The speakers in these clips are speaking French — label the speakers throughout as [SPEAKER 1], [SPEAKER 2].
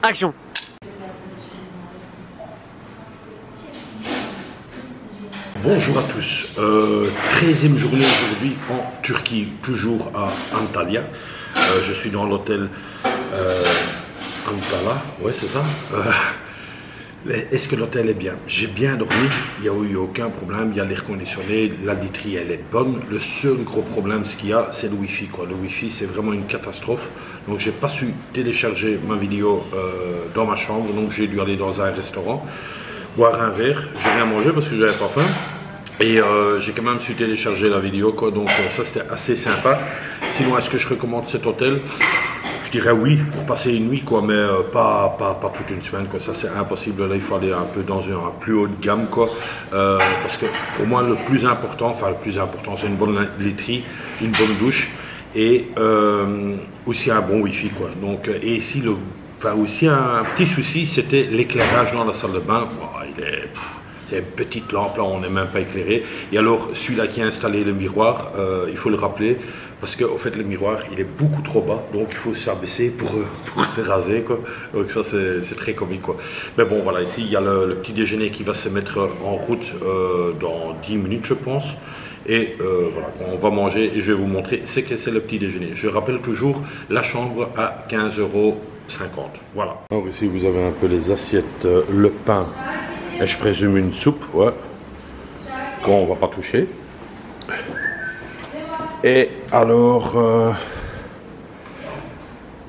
[SPEAKER 1] Action.
[SPEAKER 2] Bonjour à tous, 13e journée aujourd'hui en Turquie, toujours à Antalya. Je suis dans l'hôtel Antalya, ouais c'est ça. Est-ce que l'hôtel est bien? J'ai bien dormi, il n'y a eu aucun problème, il y a l'air conditionné, la literie elle est bonne. Le seul gros problème ce qu'il y a c'est le wifi quoi. Le wifi c'est vraiment une catastrophe. Donc j'ai pas su télécharger ma vidéo dans ma chambre, donc j'ai dû aller dans un restaurant, boire un verre, j'ai rien mangé parce que j'avais pas faim. Et j'ai quand même su télécharger la vidéo quoi, donc ça c'était assez sympa. Sinon est-ce que je recommande cet hôtel? Je dirais oui pour passer une nuit quoi, mais pas toute une semaine quoi, ça c'est impossible. Là il faut aller un peu dans un plus haut de gamme quoi, parce que pour moi le plus important c'est une bonne literie, une bonne douche et aussi un bon wifi quoi. Donc et ici aussi un petit souci c'était l'éclairage dans la salle de bain. Il y a une petite lampe là, on n'est même pas éclairé. Et alors celui-là qui a installé le miroir, il faut le rappeler, parce qu'en fait le miroir il est beaucoup trop bas, donc il faut s'abaisser pour se raser quoi. Donc ça c'est très comique quoi. Mais bon voilà, ici il y a le petit déjeuner qui va se mettre en route dans 10 minutes je pense. Et voilà, on va manger et je vais vous montrer ce que c'est le petit déjeuner. Je rappelle toujours la chambre à 15,50 €. Voilà. Alors ici vous avez un peu les assiettes, le pain. Et je présume une soupe, ouais, qu'on va pas toucher. Et alors,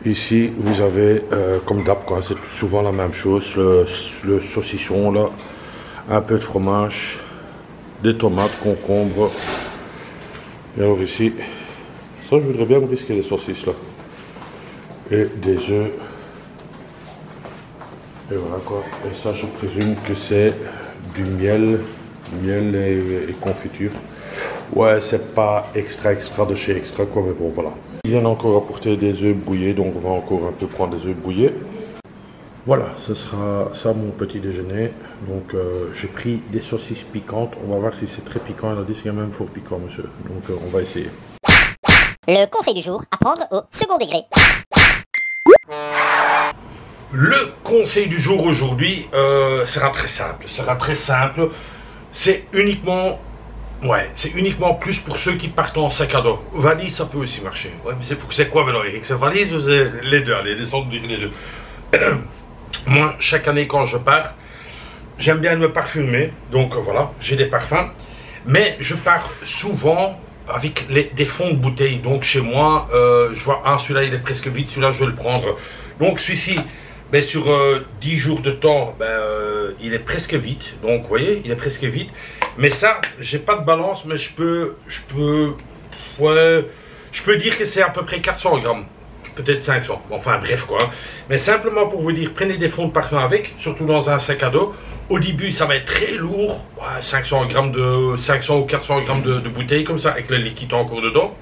[SPEAKER 2] ici, vous avez, comme d'hab, quoi, c'est souvent la même chose, le saucisson, là, un peu de fromage, des tomates, concombres. Et alors ici, ça, je voudrais bien me risquer les saucisses, là. Et des œufs. Et voilà quoi, et ça je présume que c'est du miel et confiture. Ouais, c'est pas extra de chez extra quoi, mais bon voilà. Ils viennent encore apporter des œufs brouillés, donc on va encore un peu prendre des œufs brouillés. Voilà, ce sera ça mon petit déjeuner. Donc j'ai pris des saucisses piquantes, on va voir si c'est très piquant. Il a dit c'est quand même fort piquant monsieur, donc on va essayer.
[SPEAKER 3] Le conseil du jour, à prendre au second degré.
[SPEAKER 2] Le conseil du jour aujourd'hui sera très simple. C'est uniquement plus pour ceux qui partent en sac à dos. Valise, ça peut aussi marcher. Ouais, mais c'est quoi maintenant, Eric? C'est valise ou c'est les deux? Allez, descendons dire les deux. Moi, chaque année quand je pars, j'aime bien me parfumer. Donc voilà, j'ai des parfums. Mais je pars souvent avec des fonds de bouteille. Donc chez moi, je vois celui-là il est presque vide, celui-là je vais le prendre. Donc celui-ci, ben, sur 10 jours de temps, il est presque vide. Donc vous voyez, il est presque vide. Mais ça, j'ai pas de balance, mais je peux dire que c'est à peu près 400 grammes. Peut-être 500. Enfin bref quoi. Mais simplement pour vous dire, prenez des fonds de parfum avec, surtout dans un sac à dos. Au début, ça va être très lourd. Ouais, 500 ou 400 grammes de bouteille comme ça, avec le liquide encore dedans.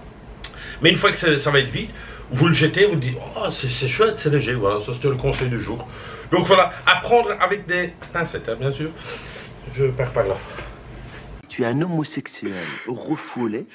[SPEAKER 2] Mais une fois que ça va être vide, vous le jetez, vous dites, oh c'est chouette, c'est léger, voilà, ça c'était le conseil du jour. Donc voilà, à prendre avec des pincettes, hein, bien sûr. Je pars par là.
[SPEAKER 1] Tu es un homosexuel refoulé.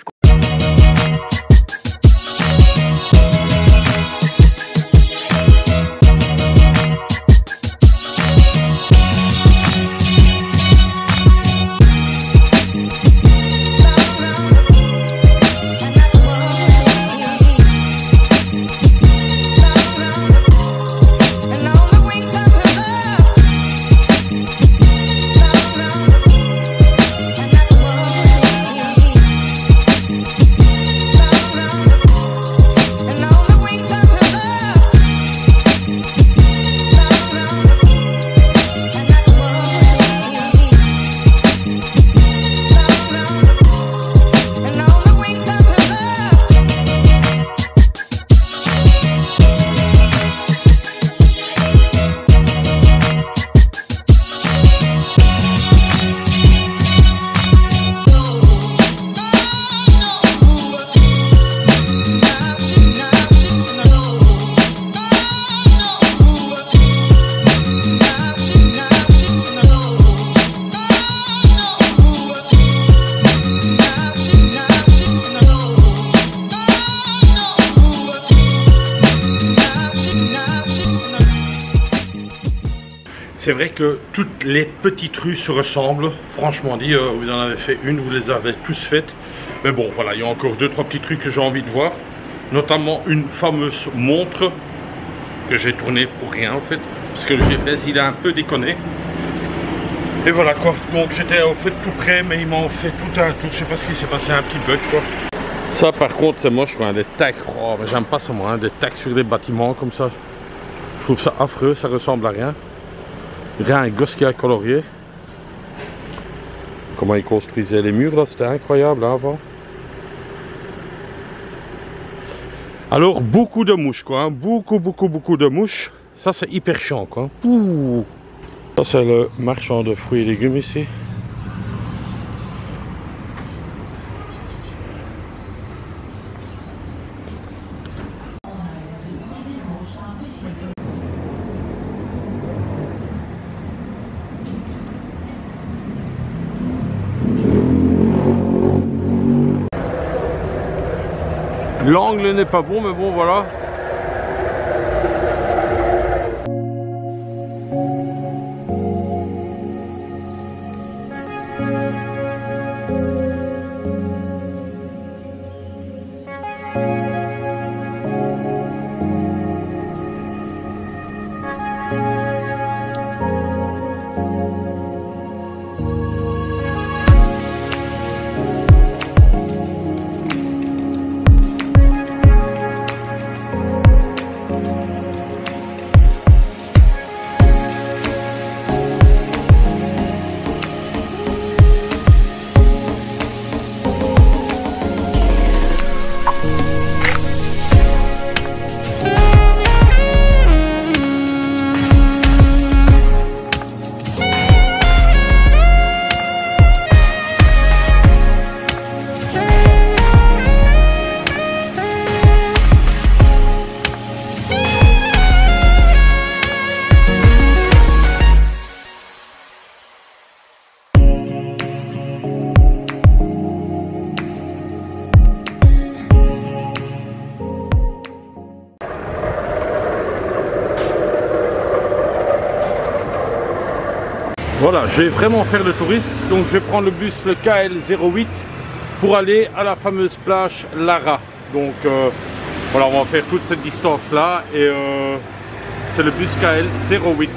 [SPEAKER 2] c'est vrai que toutes les petites rues se ressemblent. Franchement dit, vous en avez fait une, vous les avez tous faites. Mais bon, voilà, il y a encore 2-3 petits trucs que j'ai envie de voir. Notamment une fameuse montre que j'ai tournée pour rien en fait. Parce que le GPS, il a un peu déconné. Et voilà quoi. Donc j'étais au fait tout près, mais ils m'ont fait tout un tour. Je sais pas ce qui s'est passé, un petit bug quoi. Ça par contre, c'est moche quoi, des tags. Oh, mais j'aime pas ça moi, hein, des tags sur des bâtiments comme ça. Je trouve ça affreux, ça ressemble à rien. Rien, un gosse qui a colorié. Comment ils construisaient les murs là, c'était incroyable hein, avant. Alors beaucoup de mouches quoi, hein. Beaucoup de mouches. Ça c'est hyper chiant quoi. Pouh. Ça c'est le marchand de fruits et légumes ici. L'angle n'est pas bon, mais bon, voilà. Voilà, je vais vraiment faire le touriste, donc je vais prendre le bus, le KL08, pour aller à la fameuse plage Lara. Donc voilà, on va faire toute cette distance là, et c'est le bus KL08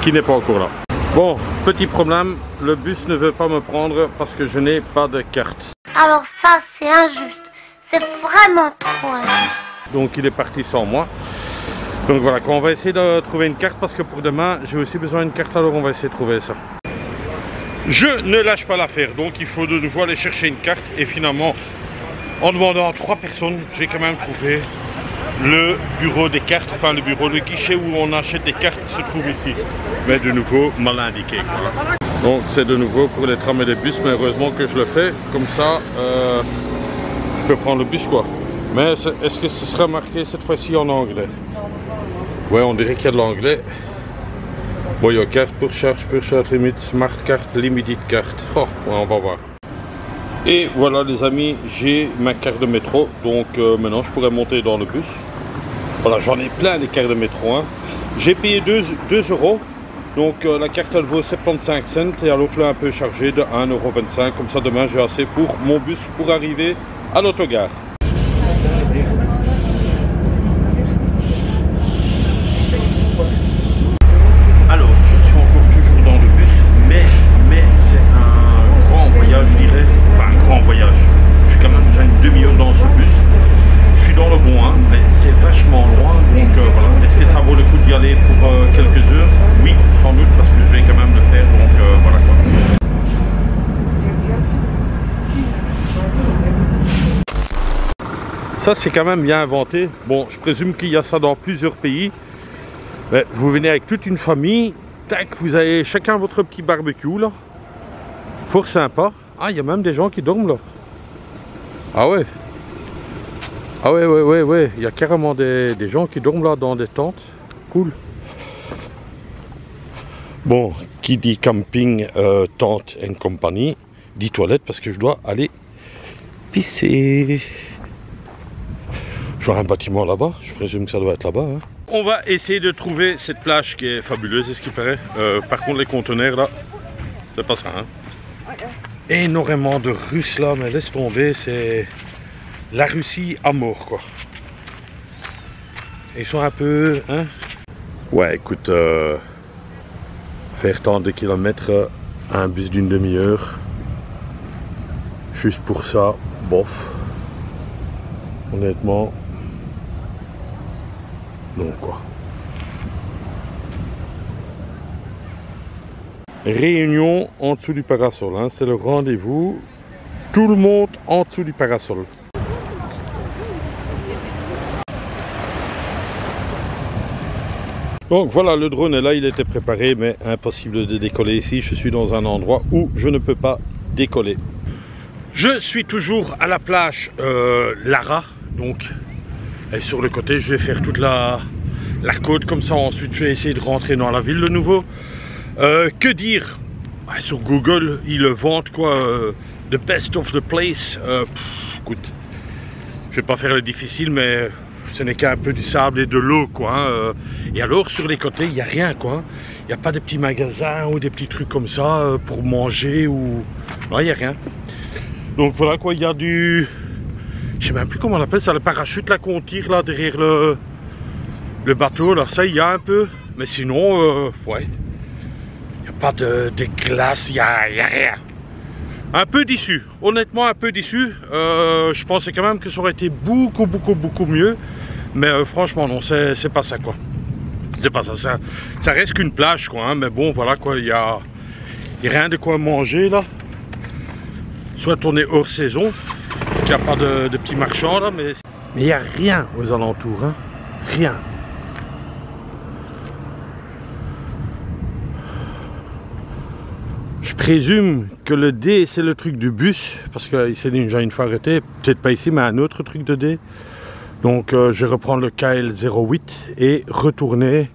[SPEAKER 2] qui n'est pas encore là. Bon, petit problème, le bus ne veut pas me prendre parce que je n'ai pas de carte.
[SPEAKER 4] Alors ça, c'est injuste, c'est vraiment trop injuste.
[SPEAKER 2] Donc il est parti sans moi. Donc voilà, on va essayer de trouver une carte parce que pour demain, j'ai aussi besoin d'une carte, alors on va essayer de trouver ça. Je ne lâche pas l'affaire, donc il faut de nouveau aller chercher une carte. Et finalement, en demandant à 3 personnes, j'ai quand même trouvé le bureau des cartes, enfin le bureau, le guichet où on achète des cartes se trouve ici. Mais de nouveau, mal indiqué. Voilà. Donc c'est de nouveau pour les trams et les bus, mais heureusement que je le fais, comme ça, je peux prendre le bus quoi. Mais est-ce que ce sera marqué cette fois-ci en anglais? Ouais, on dirait qu'il y a de l'anglais. Bon, il y a carte pour charge limite, smart carte, limited carte. Oh, ouais, on va voir. Et voilà les amis, j'ai ma carte de métro. Donc maintenant je pourrais monter dans le bus. Voilà, j'en ai plein des cartes de métro. Hein. J'ai payé 2 €. Donc la carte elle vaut 75 cents. Et alors je l'ai un peu chargé de 1,25 €. Comme ça demain j'ai assez pour mon bus pour arriver à l'autogare. Alors, je suis encore toujours dans le bus, mais c'est un grand voyage, je dirais. Enfin, un grand voyage. Je suis quand même déjà une demi-heure dans ce bus. Je suis dans le bon, hein, mais c'est vachement loin. Donc voilà. Est-ce que ça vaut le coup d'y aller pour quelques heures? Oui, sans doute, parce que je vais quand même le faire. Donc voilà quoi. Ça, c'est quand même bien inventé. Bon, je présume qu'il y a ça dans plusieurs pays. Mais vous venez avec toute une famille, tac, vous avez chacun votre petit barbecue là. Fort sympa. Ah, il y a même des gens qui dorment là. Ah ouais. Ah ouais. Il y a carrément des gens qui dorment là dans des tentes. Cool. Bon, qui dit camping, tente et compagnie, dit toilette parce que je dois aller pisser. Je vois un bâtiment là-bas, je présume que ça doit être là-bas. Hein. On va essayer de trouver cette plage qui est fabuleuse, est-ce qu'il paraît. Par contre, les conteneurs là, c'est pas ça. Hein. Énormément de Russes là, mais laisse tomber, c'est la Russie à mort quoi. Ils sont un peu. Hein. Ouais, écoute, faire tant de kilomètres à un bus d'une demi-heure, juste pour ça, bof. Honnêtement. Non quoi. Réunion en dessous du parasol, hein, c'est le rendez-vous. Tout le monde en dessous du parasol. Donc voilà, le drone est là, il était préparé, mais impossible de décoller ici. Je suis dans un endroit où je ne peux pas décoller. Je suis toujours à la plage Lara, donc. Et sur le côté, je vais faire toute la côte comme ça. Ensuite, je vais essayer de rentrer dans la ville de nouveau. Que dire? Sur Google, ils le vantent quoi. The best of the place. Écoute, je vais pas faire le difficile, mais ce n'est qu'un peu du sable et de l'eau quoi. Hein. Et alors, sur les côtés, il n'y a rien quoi. Il n'y a pas de petits magasins ou des petits trucs comme ça pour manger ou. Non, il n'y a rien. Donc voilà quoi, il y a du. Je sais même plus comment on appelle ça, le parachute là qu'on tire là derrière le bateau, là ça il y a un peu, mais sinon ouais, il n'y a pas de glace, il n'y a rien. Un peu déçu, honnêtement un peu déçu, je pensais quand même que ça aurait été beaucoup mieux, mais franchement non, c'est pas ça quoi. C'est pas ça, ça reste qu'une plage quoi, hein, mais bon voilà quoi, il y a rien de quoi manger là, soit on est hors saison. Il n'y a pas de petits marchands là, mais il n'y a rien aux alentours, hein. Rien. Je présume que le D c'est le truc du bus, parce que c'est déjà une fois arrêté, peut-être pas ici, mais un autre truc de D. Donc je vais reprendre le KL08 et retourner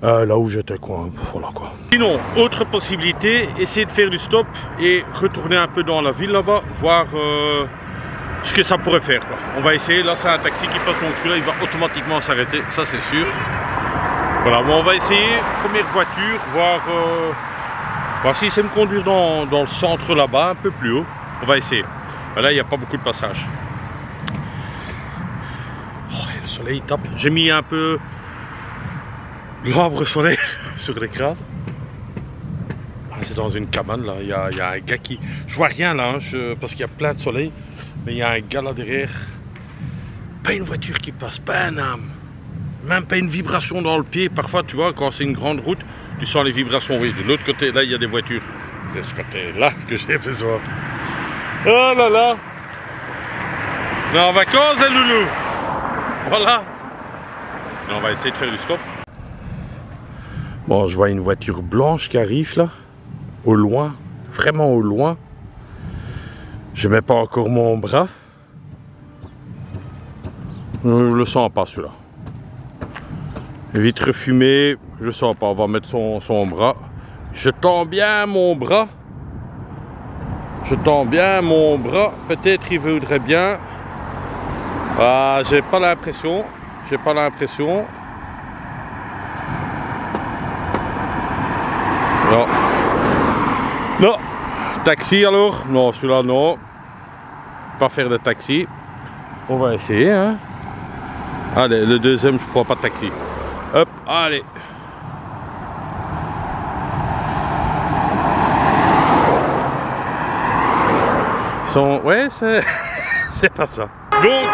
[SPEAKER 2] là où j'étais quoi, voilà quoi. Sinon, autre possibilité, essayer de faire du stop et retourner un peu dans la ville là-bas, voir ce que ça pourrait faire quoi. On va essayer, là c'est un taxi qui passe donc celui-là il va automatiquement s'arrêter, ça c'est sûr. Voilà, bon, on va essayer, première voiture, voir s'il sait me conduire dans le centre là-bas, un peu plus haut. On va essayer. Là il n'y a pas beaucoup de passages. Oh, le soleil il tape. J'ai mis un peu l'arbre solaire sur l'écran. C'est dans une cabane là, il y a un gars qui. Je vois rien là, hein, parce qu'il y a plein de soleil. Mais il y a un gars là derrière. Pas une voiture qui passe, pas un âme. Même pas une vibration dans le pied. Parfois, tu vois, quand c'est une grande route, tu sens les vibrations. Oui, de l'autre côté, là, il y a des voitures. C'est ce côté-là que j'ai besoin. Oh là là. On est en vacances, hein, loulou. Voilà. Et on va essayer de faire du stop. Bon, je vois une voiture blanche qui arrive là. Au loin. Vraiment au loin. Je mets pas encore mon bras. Je le sens pas celui-là. Vitre fumée, je le sens pas. On va mettre son bras. Je tends bien mon bras. Je tends bien mon bras. Peut-être il voudrait bien. Ah, j'ai pas l'impression. J'ai pas l'impression. Non. Non. Taxi alors? Non, celui-là non. Pas faire de taxi. On va essayer, hein. Allez, le deuxième, je prends pas de taxi. Hop, allez. Ouais, c'est pas ça. Donc,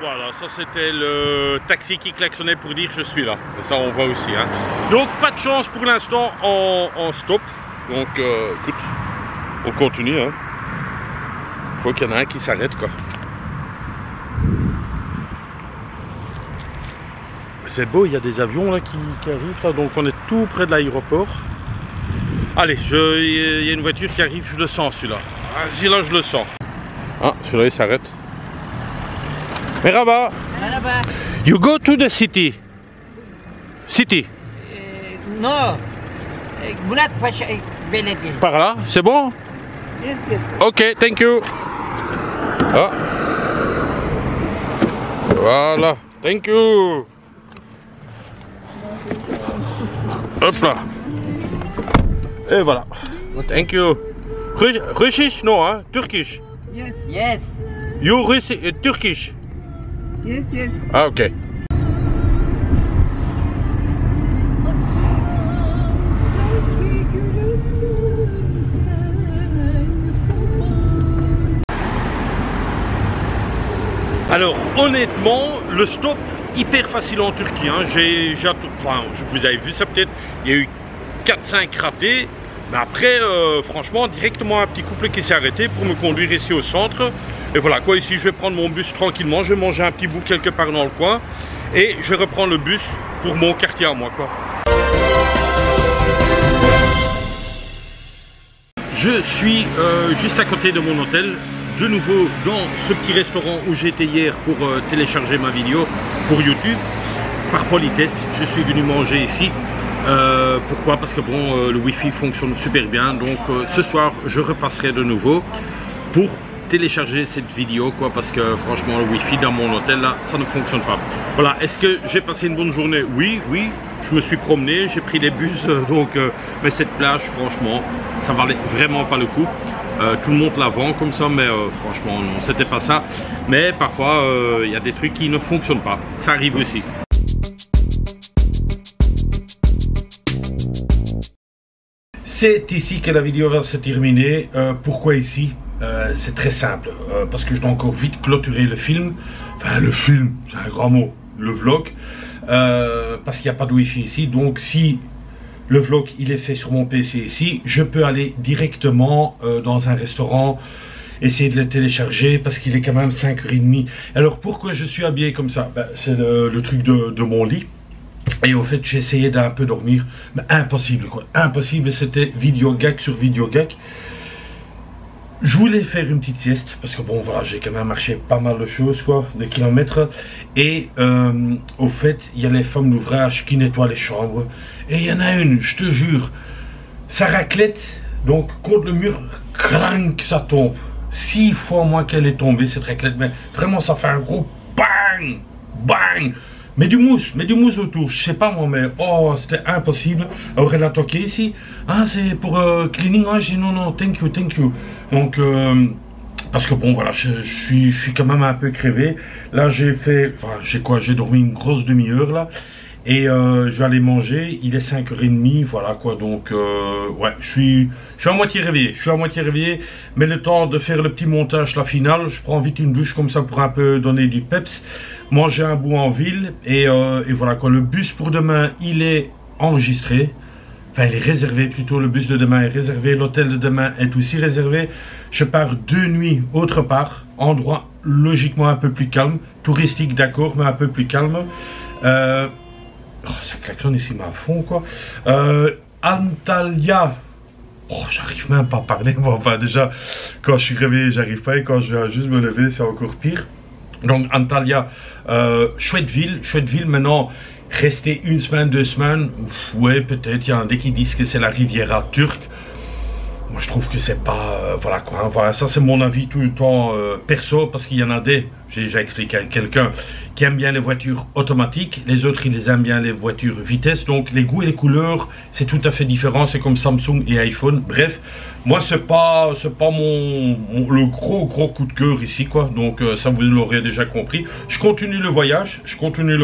[SPEAKER 2] voilà, ça c'était le taxi qui klaxonnait pour dire je suis là. Et ça, on voit aussi, hein. Donc, pas de chance pour l'instant en stop. Donc, écoute, on continue, hein. Faut qu'il y en ait un qui s'arrête, quoi. C'est beau, il y a des avions là qui arrivent là, donc on est tout près de l'aéroport. Allez, il y a une voiture qui arrive, je le sens celui-là. Ah, celui-là je le sens. Ah, celui-là il s'arrête. Merhaba.
[SPEAKER 5] Merhaba.
[SPEAKER 2] You go to the city. City.
[SPEAKER 5] No. Murat Paşa Belediye.
[SPEAKER 2] Par là, c'est bon?
[SPEAKER 5] Yes, yes.
[SPEAKER 2] Ok, thank you. Ah. Voilà, thank you. Hop là. Et voilà. Thank you. Russisch? No, hein? Turkish.
[SPEAKER 5] Yes. Yes.
[SPEAKER 2] You Turkish?
[SPEAKER 5] Yes, yes.
[SPEAKER 2] Ah, ok. Alors, honnêtement, le stop, hyper facile en Turquie. Hein. Enfin, vous avez vu ça peut-être, il y a eu 4-5 ratés. Mais après, franchement, directement un petit couple qui s'est arrêté pour me conduire ici au centre. Et voilà, quoi, ici, je vais prendre mon bus tranquillement. Je vais manger un petit bout quelque part dans le coin. Et je vais reprendre le bus pour mon quartier à moi, quoi. Je suis juste à côté de mon hôtel. De nouveau dans ce petit restaurant où j'étais hier pour télécharger ma vidéo pour YouTube. Par politesse, je suis venu manger ici. Pourquoi? Parce que bon, le Wi-Fi fonctionne super bien. Donc ce soir, je repasserai de nouveau pour télécharger cette vidéo, quoi, parce que franchement, le Wi-Fi dans mon hôtel, là, ça ne fonctionne pas. Voilà, est-ce que j'ai passé une bonne journée? Oui, oui. Je me suis promené, j'ai pris les bus, mais cette plage, franchement, ça valait vraiment pas le coup. Tout le monde l'avant comme ça, mais franchement non, c'était pas ça. Mais parfois il y a des trucs qui ne fonctionnent pas, ça arrive aussi. C'est ici que la vidéo va se terminer. Pourquoi ici? C'est très simple, parce que je dois encore vite clôturer le film. Enfin le film, c'est un grand mot, le vlog. Parce qu'il n'y a pas de Wi-Fi ici, donc si le vlog il est fait sur mon PC ici, je peux aller directement dans un restaurant, essayer de le télécharger parce qu'il est quand même 5h30. Alors pourquoi je suis habillé comme ça? Ben, c'est le truc de mon lit. Et au fait j'ai essayé d'un peu dormir, mais impossible quoi, impossible, c'était vidéo gag sur vidéo gag. Je voulais faire une petite sieste parce que bon voilà, j'ai quand même marché pas mal de choses quoi, de kilomètres. Et au fait il y a les femmes d'ouvrage qui nettoient les chambres. Et il y en a une, je te jure, ça raclette, donc contre le mur, clang, ça tombe. 6 fois moins qu'elle est tombée cette raclette, mais vraiment ça fait un gros bang, bang. Mais du mousse autour, je sais pas moi, mais oh, c'était impossible. Alors elle a toqué ici, ah c'est pour cleaning, ah je dis non, non, thank you, thank you. Donc, parce que bon voilà, je suis quand même un peu crevé. Là j'ai fait, enfin j'ai dormi une grosse demi-heure là. Et je vais aller manger, il est 5h30, voilà quoi, donc ouais, je suis à moitié réveillé, mais le temps de faire le petit montage, la finale, je prends vite une douche comme ça pour un peu donner du peps, manger un bout en ville, et voilà quoi, le bus pour demain, il est enregistré, enfin il est réservé plutôt, le bus de demain est réservé, l'hôtel de demain est aussi réservé, je pars 2 nuits autre part, endroit logiquement un peu plus calme, touristique d'accord, mais un peu plus calme, oh, ça klaxonne ici, mais à fond, quoi. Antalya. Oh, j'arrive même pas à parler. Bon, enfin, déjà, quand je suis réveillé, j'arrive pas. Et quand je vais juste me lever, c'est encore pire. Donc, Antalya, chouette ville. Maintenant, rester 1 semaine, 2 semaines, ouais, peut-être. Il y en a des qui disent que c'est la Riviera turque. Moi, je trouve que c'est pas... voilà, quoi. Hein, voilà, ça, c'est mon avis tout le temps perso. Parce qu'il y en a des, j'ai déjà expliqué à quelqu'un, qui aiment bien les voitures automatiques. Les autres, ils aiment bien les voitures vitesse. Donc, les goûts et les couleurs, c'est tout à fait différent. C'est comme Samsung et iPhone. Bref, moi, c'est pas le gros coup de cœur ici, quoi. Donc, ça, vous l'aurez déjà compris. Je continue le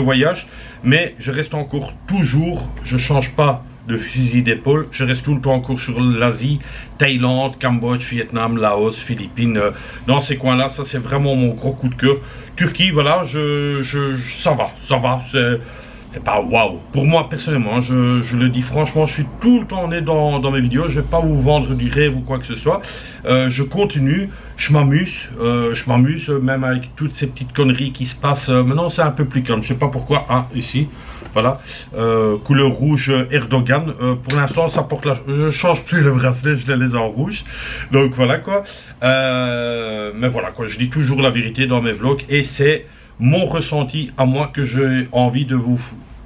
[SPEAKER 2] voyage. Mais je reste encore toujours... Je change pas de fusil d'épaule, je reste tout le temps encore sur l'Asie, Thaïlande, Cambodge, Vietnam, Laos, Philippines, dans ces coins-là, ça c'est vraiment mon gros coup de cœur. Turquie, voilà, ça va, c'est pas waouh. Pour moi, personnellement, je le dis franchement, je suis tout le temps honnête dans mes vidéos, je vais pas vous vendre du rêve ou quoi que ce soit. Je continue, je m'amuse, même avec toutes ces petites conneries qui se passent. Maintenant, c'est un peu plus calme, je sais pas pourquoi, hein, ici. Voilà, couleur rouge Erdogan. Pour l'instant, ça porte la... Je change plus le bracelet, je le laisse en rouge. Donc voilà quoi. Mais voilà quoi, je dis toujours la vérité dans mes vlogs et c'est mon ressenti à moi que j'ai envie de vous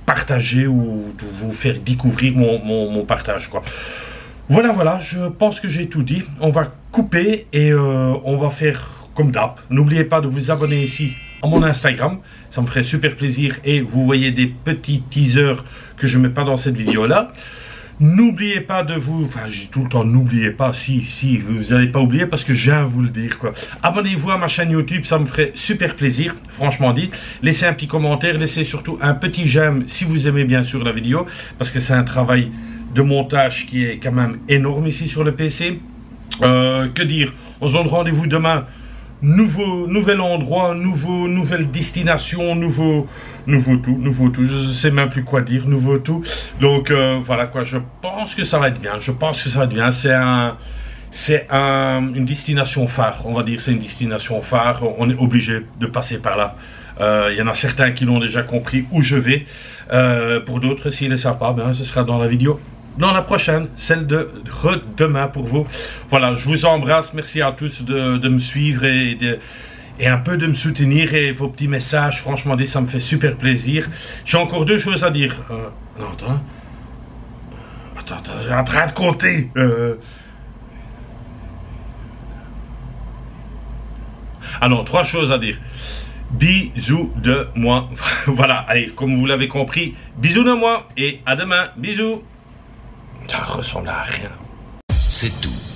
[SPEAKER 2] partager ou de vous faire découvrir mon partage quoi. Voilà, je pense que j'ai tout dit. On va couper et on va faire comme d'hab. N'oubliez pas de vous abonner ici à mon Instagram. Ça me ferait super plaisir et vous voyez des petits teasers que je ne mets pas dans cette vidéo-là. N'oubliez pas de vous, enfin j'ai tout le temps n'oubliez pas, si vous n'allez pas oublier parce que je viens vous le dire quoi. Abonnez-vous à ma chaîne YouTube, ça me ferait super plaisir, franchement dit. Laissez un petit commentaire, laissez surtout un petit j'aime si vous aimez bien sûr la vidéo, parce que c'est un travail de montage qui est quand même énorme ici sur le PC. Que dire, on se donne rendez-vous demain. Nouvel endroit, nouvelle destination, nouveau tout, je sais même plus quoi dire, nouveau tout. Donc voilà quoi, je pense que ça va être bien, c'est une destination phare, on va dire, c'est une destination phare, on est obligé de passer par là. Il y en a certains qui l'ont déjà compris où je vais, pour d'autres, s'ils ne le savent pas, ben, ce sera dans la vidéo. Dans la prochaine, celle de demain pour vous. Voilà, je vous embrasse. Merci à tous de me suivre et un peu de me soutenir et vos petits messages. Franchement, ça me fait super plaisir. J'ai encore deux choses à dire. Non, attends, j'ai en train de compter. Alors, trois choses à dire. Bisous de moi. Voilà, allez, comme vous l'avez compris, bisous de moi et à demain. Bisous. Ça ressemble à rien.
[SPEAKER 6] C'est tout.